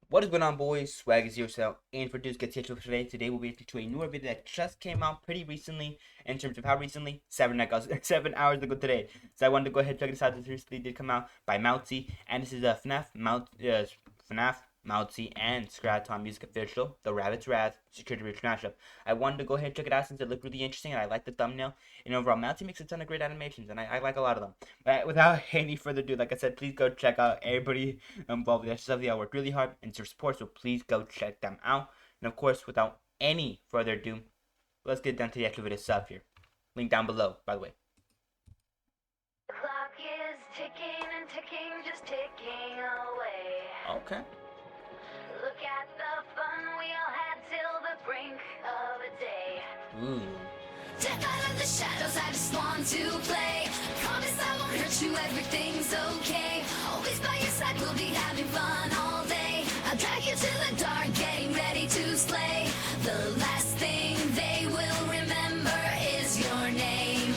What is going on, boys? Swaggy here, and for Dudes Get Scheduled for today we'll be reacting to a newer video that just came out pretty recently. In terms of how recently, 7 hours ago today. So I wanted to go ahead and check this out. This recently did come out by Mautzi, and this is a FNaF, Mautzi, and Scraton music official, The Rabbit's Wrath Security Breach mashup. I wanted to go ahead and check it out since it looked really interesting, and I like the thumbnail. And overall, Mautzi makes a ton of great animations, and I like a lot of them. But without any further ado, like I said, please go check out everybody involved with stuff. They all worked really hard and to support, so please go check them out. And of course, without any further ado, let's get down to the actual video itself here. Link down below, by the way. The clock is ticking and ticking, just ticking away. Okay. Look at the fun we all had till the brink of a day. Ooh. Step out of the shadows, I just want to play. Promise I won't hurt you, everything's okay. Always by your side, we'll be having fun all day. I'll drag you to the dark, getting ready to slay. The last thing they will remember is your name.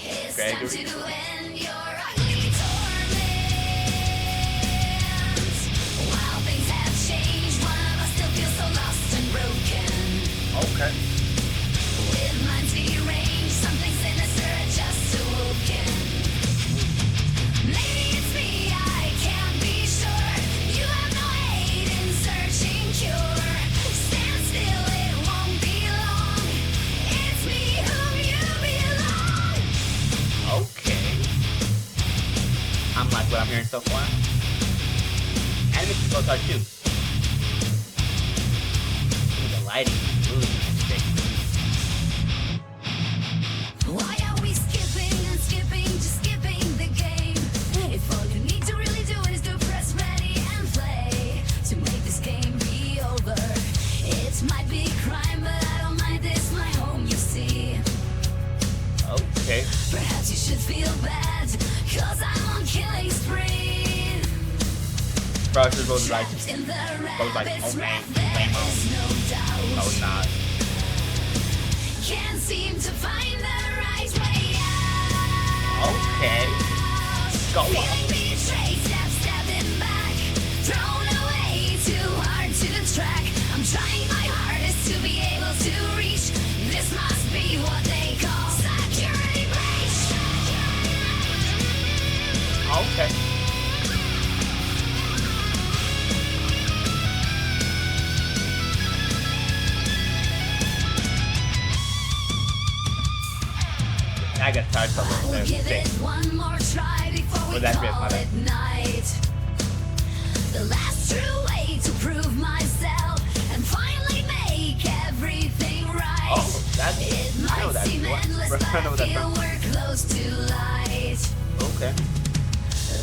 It's time to end your ugly torment. While things have changed, one of us still feels so lost and broken. Okay. With minds rearranged, something sinister just awoken. Maybe it's me, I can't be sure. You have no aid in searching cure. Stand still, it won't be long. It's me whom you belong. Okay. I'm like what I'm hearing so far. And it's so hard too. Ooh, the lighting. Ooh, interesting. Why are we skipping and skipping, just skipping the game? If all you need to really do is to press ready and play to make this game be over. It might be crime, but I don't mind this, my home, you see. Okay. Perhaps you should feel bad, cause I'm on killing spree. Bro, this goes like, Trapped in the goes like, rabbit's okay, wrath, there is no doubt. no, not. Can't seem to find the right way out. Okay. Go on. Feeling betrayed, stabbing back. Thrown away, too hard to track. I'm trying my hardest to be able to reach. This must be what they call security breach. Okay. I got tired of We'll it. give it one more try before we Was that great, call mother? it night. The last true way to prove myself and finally make everything right. Oh, that's, It I know might that. seem endless, Bro, but I know I that feel from. we're close to light. Okay.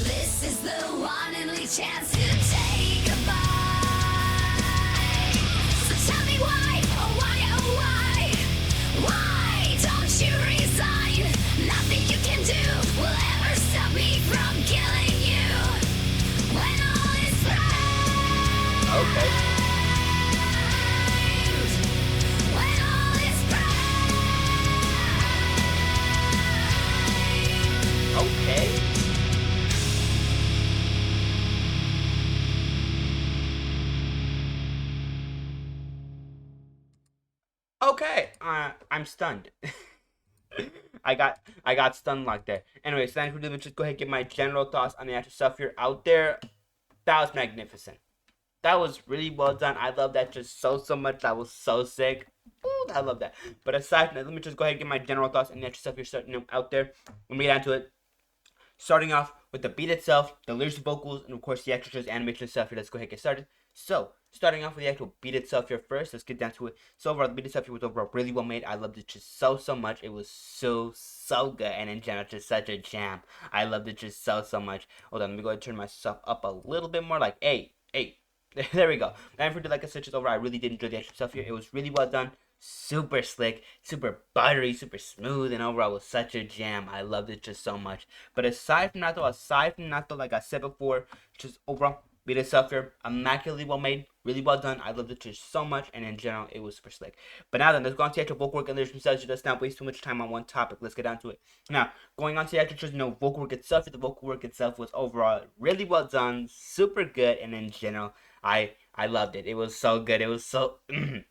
This is the one and only chance to take a bite. So tell me why, oh why, oh why? Why don't you resign? Nothing you can do will ever stop me from killing you. When all is right. Okay. When all is right. Okay. Okay. I'm stunned. I got stunned like that. Anyway, so thanks for doing this. Just go ahead and get my general thoughts on the actual stuff here out there. That was magnificent. That was really well done. I love that just so much. That was so sick. Ooh, I love that. But aside from that, let me just go ahead and get my general thoughts on the actual stuff you're starting out there. Let me get into it. Starting off with the beat itself, the lyrics, vocals, and of course the extras, animation stuff here. Let's go ahead and get started. So, starting off with the actual beat itself here first, let's get down to it. So overall, the beat itself here was overall really well made. I loved it just so much. It was so good, and in general, just such a jam. I loved it just so much. Hold on, let me go ahead and turn myself up a little bit more, like, hey. There we go. And for the like I said, just overall, I really did enjoy the actual stuff here. It was really well done. Super slick, super buttery, super smooth, and overall was such a jam. I loved it just so much. But aside from that though, like I said before, just overall beat itself here, immaculately well made, really well done. I loved it just so much, and in general, it was super slick. But now then, let's go on to the actual vocal work and lyrics themselves. Let's not waste too much time on one topic. Let's get down to it. Now, going on to the actual just, vocal work itself. The vocal work itself was overall really well done, super good, and in general, I loved it. It was so good. It was so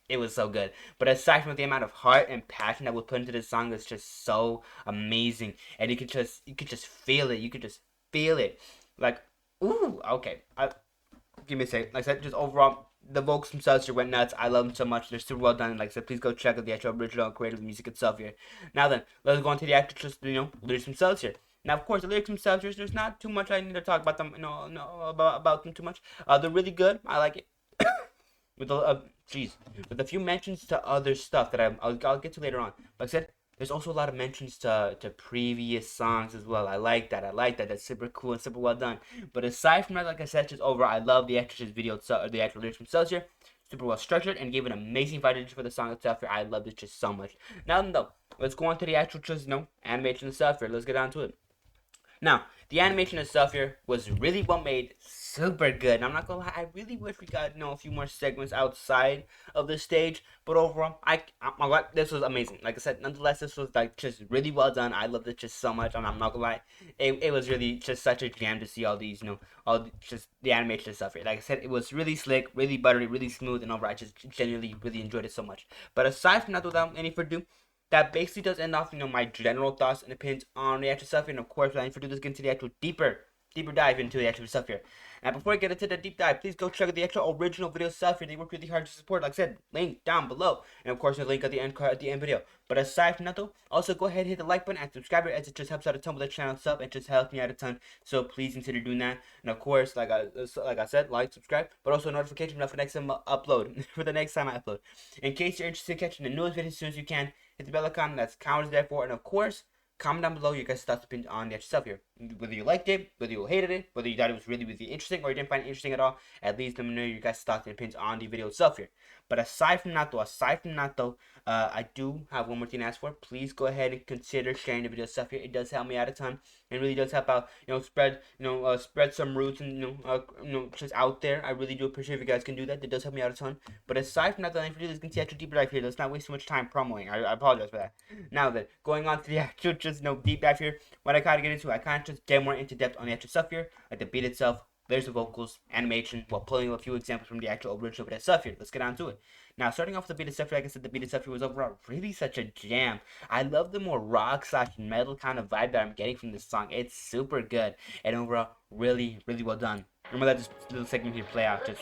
it was so good. But aside from the amount of heart and passion that was put into this song, it's just so amazing, and you could just feel it. You could just feel it, like ooh. Okay, give me a second. Like I said, just overall, the vocals themselves just went nuts. I love them so much. They're super well done. Like I said, please go check out the actual original creative music itself here. Now then, let's go on to the actual just lyrics themselves here. Now, of course, the lyrics themselves, there's not too much I need to talk about them, about them too much. They're really good. I like it. with a few mentions to other stuff that I'll get to later on. Like I said, there's also a lot of mentions to previous songs as well. I like that. That's super cool and super well done. But aside from that, like I said, just overall, I love the actual video itself, the actual lyrics themselves here. Super well structured and gave an amazing vibe for the song itself here. I loved it just so much. Now then, though, let's go on to the actual just animation itself here. Let's get on to it. Now, the animation itself here was really well made, super good. And I'm not gonna lie, I really wish we got a few more segments outside of the stage. But overall, this was amazing. Like I said, nonetheless, this was like just really well done. I loved it just so much, and I'm not gonna lie, it was really just such a jam to see all these, just the animation stuff here. Like I said, it was really slick, really buttery, really smooth, and overall, I just genuinely really enjoyed it so much. But aside from that, without any further ado, that basically does end off, my general thoughts and opinions on the actual stuff here. And of course, without any further ado, let's get into the actual deeper dive into the actual stuff here. Now, before I get into the deep dive, please go check out the actual original video stuff here. They work really hard to support. Like I said, link down below, and of course, the link at the end card at the end video. But aside from that, though, also go ahead and hit the like button and subscribe, as it just helps out a ton with the channel sub. It just helps me out a ton. So please consider doing that. And of course, like I said, like, subscribe, but also notification bell for next time I upload. For the next time I upload. In case you're interested in catching the newest video as soon as you can, hit the bell icon. That's counted there for. And of course, comment down below your guys' thoughts on the actual stuff here. Whether you liked it, whether you hated it, whether you thought it was really, really interesting, or you didn't find it interesting at all, at least let me know your guys' thoughts and opinions on the video itself here. But aside from that, though, I do have one more thing to ask for. Please go ahead and consider sharing the video stuff here. It does help me out a ton. It really does help out, spread some roots and, just out there. I really do appreciate if you guys can do that. It does help me out a ton. But aside from that, let's get to the actual deep dive here. Let's not waste too much time promoting. I apologize for that. Now then, going on to the actual deep dive here, what I kind of get into, I kind of just get more into depth on the actual stuff here, like the beat itself, there's the vocals, animation, while pulling a few examples from the actual original bit of stuff here. Let's get on to it. Now, starting off with the beat itself, like I said, the beat itself here was overall really such a jam. I love the more rock / metal kind of vibe that I'm getting from this song. It's super good, and overall, really, really well done. Remember that this little segment here play out. Just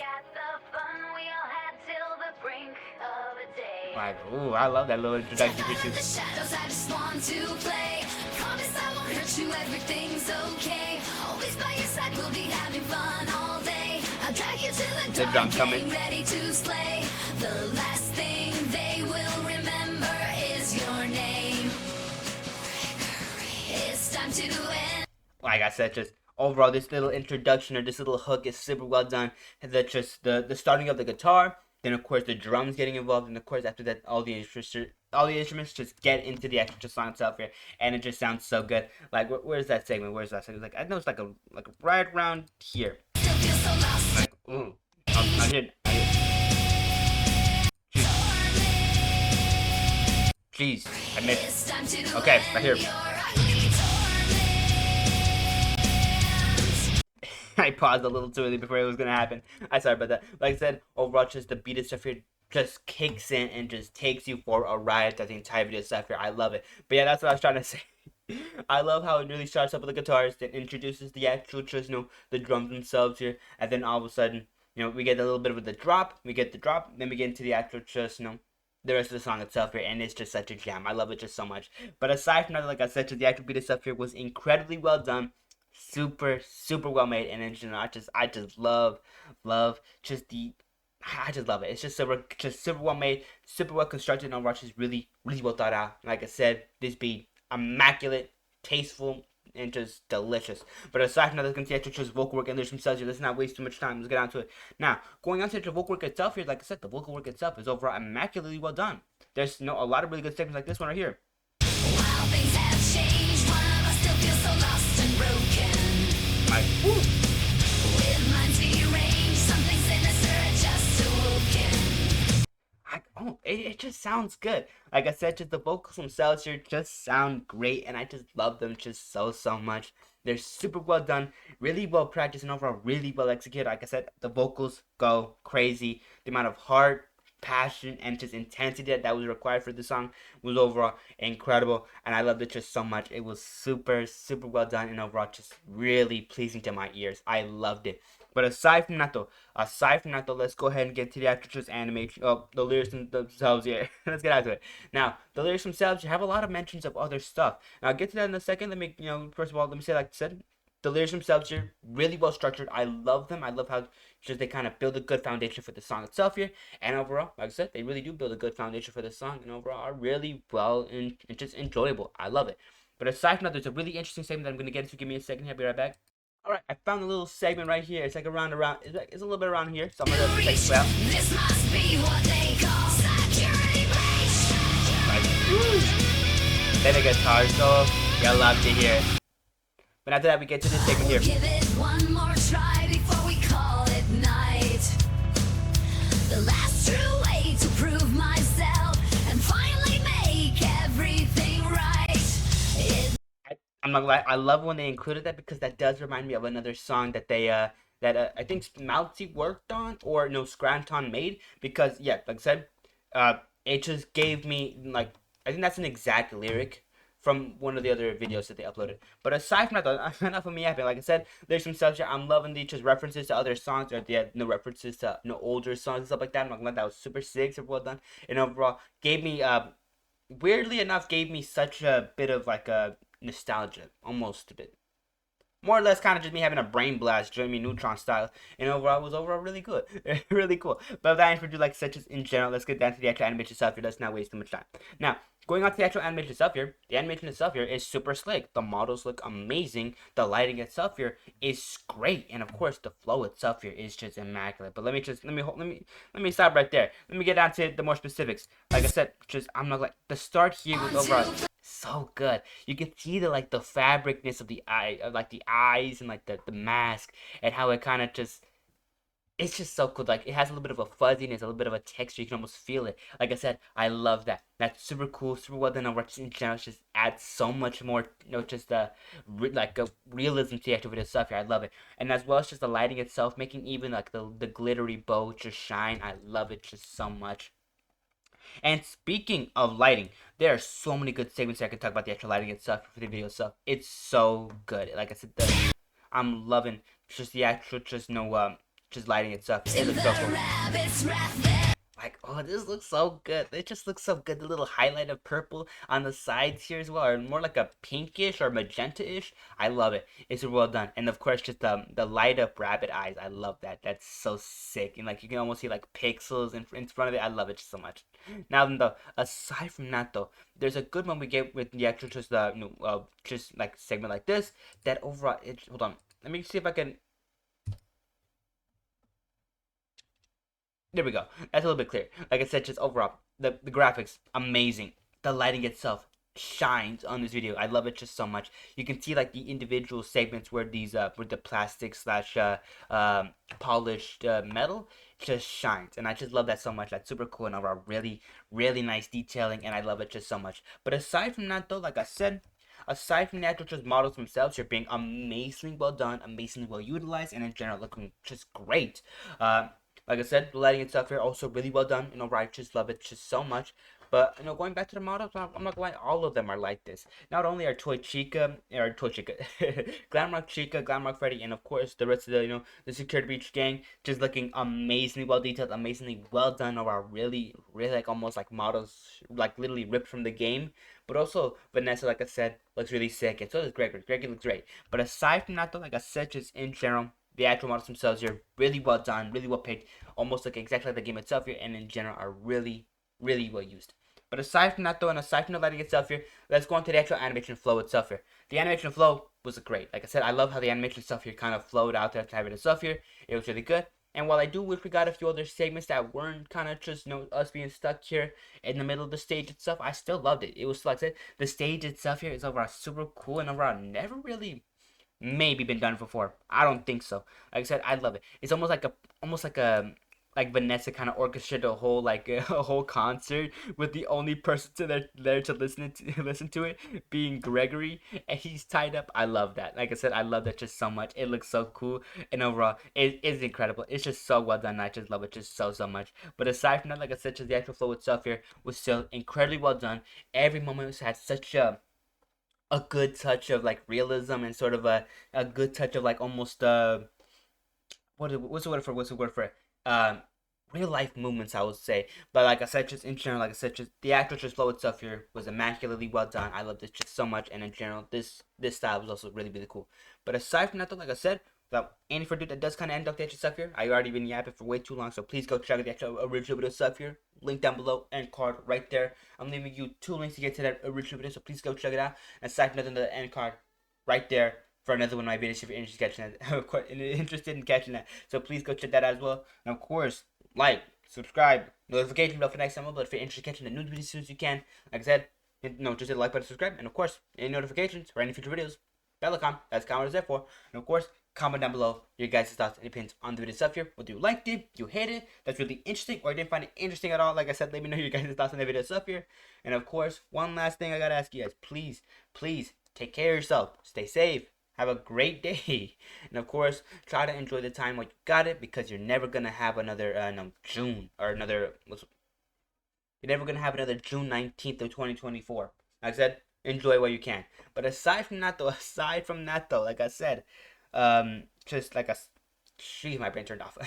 like, ooh, I love that little introduction here too. The shadows, I just want to play. Promise I won't hurt you, everything's okay. Always by your side, we'll be having fun all day. I'll drag you to the dark, getting ready to slay. The last thing they will remember is your name. It's time to end. Like I said, just overall, this little introduction or this little hook is super well done. That's just the starting of the guitar. Then of course the drums getting involved, and of course after that all the instruments just get into the actual song itself here, and it just sounds so good. Like where's that segment? Like I know it's like right around here. Like ooh, I did. Jeez, I missed. Okay, right here. I paused a little too early before it was gonna happen. I'm sorry about that. Like I said, overall, just the beat stuff here just kicks in and just takes you for a ride through the entire video stuff here. I love it. But yeah, that's what I was trying to say. I love how it really starts up with the guitars, then introduces the actual, just the drums themselves here, and then all of a sudden, we get a little bit of the drop. We get the drop, then we get into the actual, just the rest of the song itself here, and it's just such a jam. I love it just so much. But aside from that, like I said, just the actual beat stuff here was incredibly well done. Super well made, and then I just love just I just love it. It's just super well made, super well constructed, and overall just really well thought out. Like I said, this beat immaculate, tasteful, and just delicious. But aside from that, let's continue to just vocal work and lyrics themselves here. Let's not waste too much time. Let's get on to it. Now, going on to the vocal work itself here, like I said, the vocal work itself is overall immaculately well done. There's a lot of really good segments like this one right here. While things have changed, one of us still feels so lost and broken. Like, woo. With minds rearranged, something sinister just to it just sounds good. Like I said, just the vocals themselves here just sound great, and I just love them just so much. They're super well done, really well practiced, and overall really well executed. Like I said, the vocals go crazy. The amount of heart, passion, and just intensity that was required for the song was overall incredible, and I loved it just so much. It was super well done, and overall just really pleasing to my ears. I loved it. But aside from that though, let's go ahead and get to the actual just animation. Oh, the lyrics themselves here. Let's get out to it. Now, the lyrics themselves, you have a lot of mentions of other stuff. Now, I'll get to that in a second. Let me, first of all, let me say, like I said, the lyrics themselves here, really well structured. I love them. I love how just they kind of build a good foundation for the song itself here. And overall, like I said, they really do build a good foundation for the song. And overall, are really well and just enjoyable. I love it. But aside from that, there's a really interesting segment that I'm going to get into. Give me a second here. I'll be right back. Alright, I found a little segment right here. It's like around, it's a little bit around here. So I'm going to check it out. This must be what they call security breach. Then a guitar solo. You'll love to hear it. But after that, we get to this segment here. Give it one more try before we call it night. The last true way to prove myself and finally make everything right. I'm not gonna lie, I love when they included that because that does remind me of another song that they I think Mautzi worked on or no Scraton made because yeah, like I said, it just gave me like I think that's an exact lyric from one of the other videos that they uploaded. But aside from that, though, enough of me yapping. Like I said, there's some stuff here. I'm loving the just references to other songs or the no references to older songs and stuff like that. I'm not gonna lie, that was super sick, super well done, and overall gave me weirdly enough gave me such a bit of like a nostalgia, almost a bit. More or less kind of just me having a brain blast, Jimmy Neutron style, and overall it was overall really good. Really cool. But without any further ado, like such as in general, let's get down to the actual animation stuff here. Let's not waste too much time. Now, going on to the actual animation stuff here, the animation itself here is super slick. The models look amazing. The lighting itself here is great, and of course the flow itself here is just immaculate. But let me stop right there. Let me get down to the more specifics. Like I said, just I'm not like the start here was overall so good. You can see the like the fabricness of the eye, like the eyes and like the mask, and how it kind of just it's just so cool. Like it has a little bit of a fuzziness, a little bit of a texture. You can almost feel it. Like I said, I love that. That's super cool, super well done. Over in general, just adds so much more. Just like a realism to the actual video stuff here. I love it, and as well as just the lighting itself, making even like the glittery bow just shine. I love it just so much. And speaking of lighting, there are so many good segments I can talk about the actual lighting itself for the video itself. It's so good. Like I said, I'm loving just the actual just lighting itself. It looks so cool. Like, oh, this looks so good. It just looks so good. The little highlight of purple on the sides here as well, or more like a pinkish or magenta-ish. I love it. It's well done. And of course, just the light up rabbit eyes. I love that. That's so sick. And like you can almost see like pixels in front of it. I love it so much. Now then, though, aside from that though, there's a good one we get with the actual just just like segment like this. That overall, hold on. Let me see if I can. There we go. That's a little bit clear. Like I said, just overall, the graphics, amazing. The lighting itself shines on this video. I love it just so much. You can see like the individual segments where these where the plastic slash polished metal just shines, and I just love that so much. That's super cool and overall really nice detailing, and I love it just so much. But aside from that though, like I said, aside from the actual just models themselves, you're being amazingly well done, amazingly well utilized, and in general looking just great. Like I said, the lighting itself here also really well done. I just love it just so much. But going back to the models, I'm not gonna lie, all of them are like this. Not only are Glamrock Chica, Glamrock Freddy, and of course the rest of the the Security Breach gang, just looking amazingly well detailed, amazingly well done. Or are really like almost like models, like literally ripped from the game. But also Vanessa, like I said, looks really sick, and so does Gregory. Gregory looks great. But aside from that, though, like I said, just in general, the actual models themselves here, really well done, really well picked, almost like exactly like the game itself here, and in general are really well used. But aside from that though, and aside from the lighting itself here, let's go on to the actual animation flow itself here. The animation flow was great. Like I said, I love how the animation stuff here kind of flowed out there to have it stuff here. It was really good. And while I do wish we got a few other segments that weren't kind of just us being stuck here in the middle of the stage itself, I still loved it. It was like I said, the stage itself here is overall super cool and overall never really maybe been done before. I don't think so. Like I said, I love it. It's almost like a like Vanessa kind of orchestrated a whole like a whole concert with the only person there to listen to it being Gregory, and he's tied up. I love that. Like I said, I love that just so much. It looks so cool, and overall, it is incredible. It's just so well done. I just love it just so much. But aside from that, like I said, just the actual flow itself here was still incredibly well done. Every moment had such a good touch of like realism and sort of a good touch of like almost what's the word for it? Um, real life movements, I would say. But like I said, just in general, like I said, just the actual just flow itself here was immaculately well done. I love this just so much, and in general, this style was also really cool. But aside from that, though, like I said, without any further ado, that does kind of end up the actual stuff here. I already been yapping for way too long, so please go check out the actual original video stuff here. Link down below and card right there. I'm leaving you 2 links to get to that original video, so please go check it out. And aside from that, the end card right there for another one of my videos if you're interested in catching that. So please go check that out as well. And of course, like, subscribe, notification bell for next time. But if you're interested in catching the new videos as soon as you can, like I said, just hit the like button, subscribe, and of course, any notifications for any future videos, bell icon. That's what is there for. And of course, comment down below your guys' thoughts and opinions on the video stuff here. Whether you liked it, you hated it, that's really interesting, or you didn't find it interesting at all. Like I said, let me know your guys' thoughts on the video stuff here. And of course, one last thing I gotta ask you guys, please take care of yourself, stay safe. Have a great day, and of course, try to enjoy the time while you got it, because you're never gonna have another June or another. You're never gonna have another June 19th of 2024. Like I said, enjoy while you can. But aside from that, though, like I said, just like a, jeez, my brain turned off.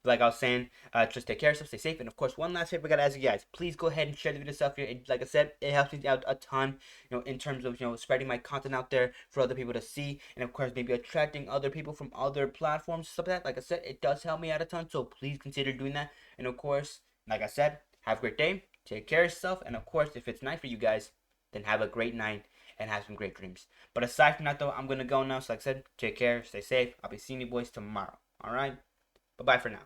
Like I was saying, just take care of yourself, stay safe, and of course, one last favor I gotta ask you guys: please go ahead and share the video stuff here. Like I said, it helps me out a ton, in terms of spreading my content out there for other people to see, and of course, maybe attracting other people from other platforms, stuff like that. Like I said, it does help me out a ton, so please consider doing that. And of course, like I said, have a great day, take care of yourself, and of course, if it's night for you guys, then have a great night and have some great dreams. But aside from that, though, I'm gonna go now. So like I said, take care, stay safe. I'll be seeing you boys tomorrow. All right, bye bye for now.